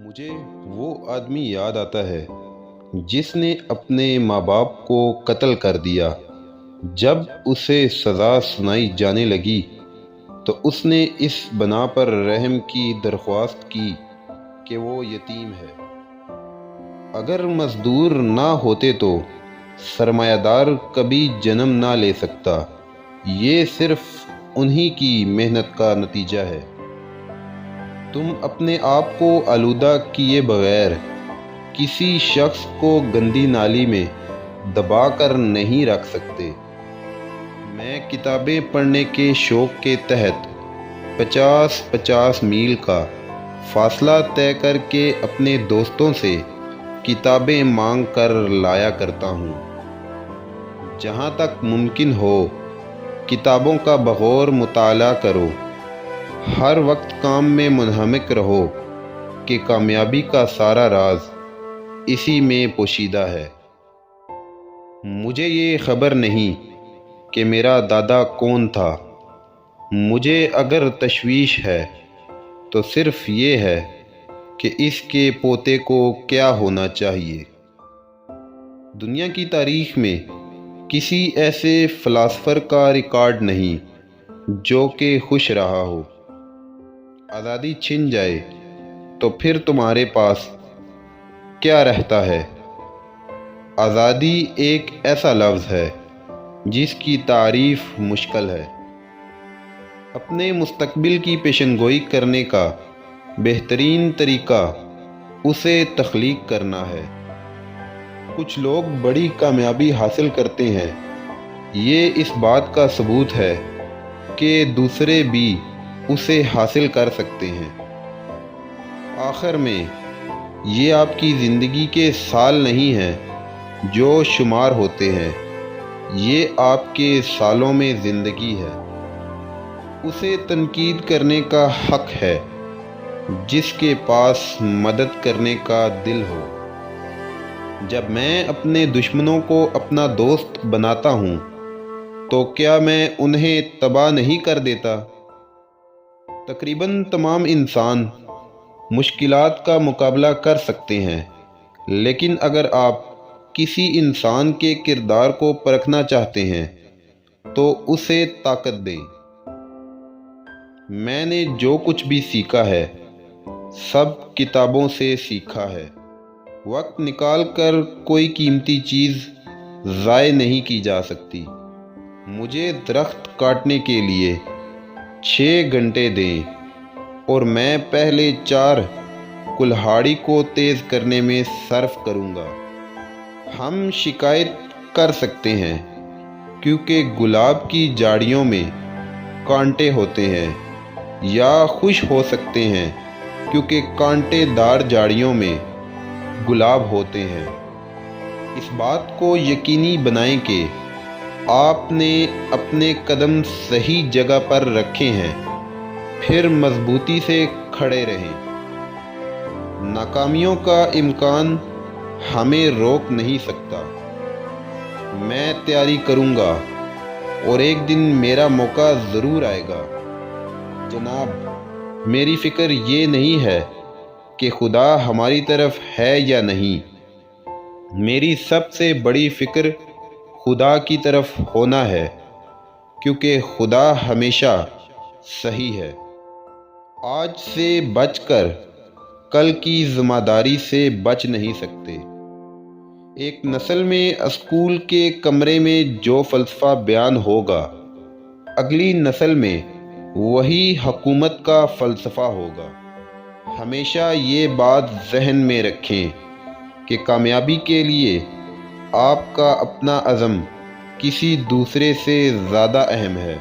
مجھے وہ آدمی یاد آتا ہے جس نے اپنے ماں باپ کو قتل کر دیا۔ جب اسے سزا سنائی جانے لگی تو اس نے اس بنا پر رحم کی درخواست کی کہ وہ یتیم ہے۔ اگر مزدور نہ ہوتے تو سرمایہ دار کبھی جنم نہ لے سکتا۔ یہ صرف انہی کی محنت کا نتیجہ ہے۔ تم اپنے آپ کو آلودہ کیے بغیر کسی شخص کو گندی نالی میں دبا کر نہیں رکھ سکتے۔ میں کتابیں پڑھنے کے شوق کے تحت 50 میل کا فاصلہ طے کر کے اپنے دوستوں سے کتابیں مانگ کر لایا کرتا ہوں۔ جہاں تک ممکن ہو کتابوں کا بغور مطالعہ کرو۔ ہر وقت کام میں منہمک رہو کہ کامیابی کا سارا راز اسی میں پوشیدہ ہے۔ مجھے یہ خبر نہیں کہ میرا دادا کون تھا۔ مجھے اگر تشویش ہے تو صرف یہ ہے کہ اس کے پوتے کو کیا ہونا چاہیے۔ دنیا کی تاریخ میں کسی ایسے فلاسفر کا ریکارڈ نہیں جو کہ خوش رہا ہو۔ آزادی چھن جائے تو پھر تمہارے پاس کیا رہتا ہے؟ آزادی ایک ایسا لفظ ہے جس کی تعریف مشکل ہے۔ اپنے مستقبل کی پیشن گوئی کرنے کا بہترین طریقہ اسے تخلیق کرنا ہے۔ کچھ لوگ بڑی کامیابی حاصل کرتے ہیں۔ یہ اس بات کا ثبوت ہے کہ دوسرے بھی اسے حاصل کر سکتے ہیں۔ آخر میں یہ آپ کی زندگی کے سال نہیں ہیں جو شمار ہوتے ہیں، یہ آپ کے سالوں میں زندگی ہے۔ اسے تنقید کرنے کا حق ہے جس کے پاس مدد کرنے کا دل ہو۔ جب میں اپنے دشمنوں کو اپنا دوست بناتا ہوں تو کیا میں انہیں تباہ نہیں کر دیتا؟ تقریباً تمام انسان مشکلات کا مقابلہ کر سکتے ہیں، لیکن اگر آپ کسی انسان کے کردار کو پرکھنا چاہتے ہیں تو اسے طاقت دیں۔ میں نے جو کچھ بھی سیکھا ہے سب کتابوں سے سیکھا ہے۔ وقت نکال کر کوئی قیمتی چیز ضائع نہیں کی جا سکتی۔ مجھے درخت کاٹنے کے لیے 6 گھنٹے دیں اور میں پہلے 4 کلہاڑی کو تیز کرنے میں صرف کروں گا۔ ہم شکایت کر سکتے ہیں کیونکہ گلاب کی جاڑیوں میں کانٹے ہوتے ہیں، یا خوش ہو سکتے ہیں کیونکہ کانٹے دار جاڑیوں میں گلاب ہوتے ہیں۔ اس بات کو یقینی بنائیں کہ آپ نے اپنے قدم صحیح جگہ پر رکھے ہیں، پھر مضبوطی سے کھڑے رہیں۔ ناکامیوں کا امکان ہمیں روک نہیں سکتا۔ میں تیاری کروں گا اور ایک دن میرا موقع ضرور آئے گا۔ جناب، میری فکر یہ نہیں ہے کہ خدا ہماری طرف ہے یا نہیں۔ میری سب سے بڑی فکر خدا کی طرف ہونا ہے، کیونکہ خدا ہمیشہ صحیح ہے۔ آج سے بچ کر کل کی ذمہ داری سے بچ نہیں سکتے۔ ایک نسل میں اسکول کے کمرے میں جو فلسفہ بیان ہوگا، اگلی نسل میں وہی حکومت کا فلسفہ ہوگا۔ ہمیشہ یہ بات ذہن میں رکھیں کہ کامیابی کے لیے آپ کا اپنا عزم کسی دوسرے سے زیادہ اہم ہے۔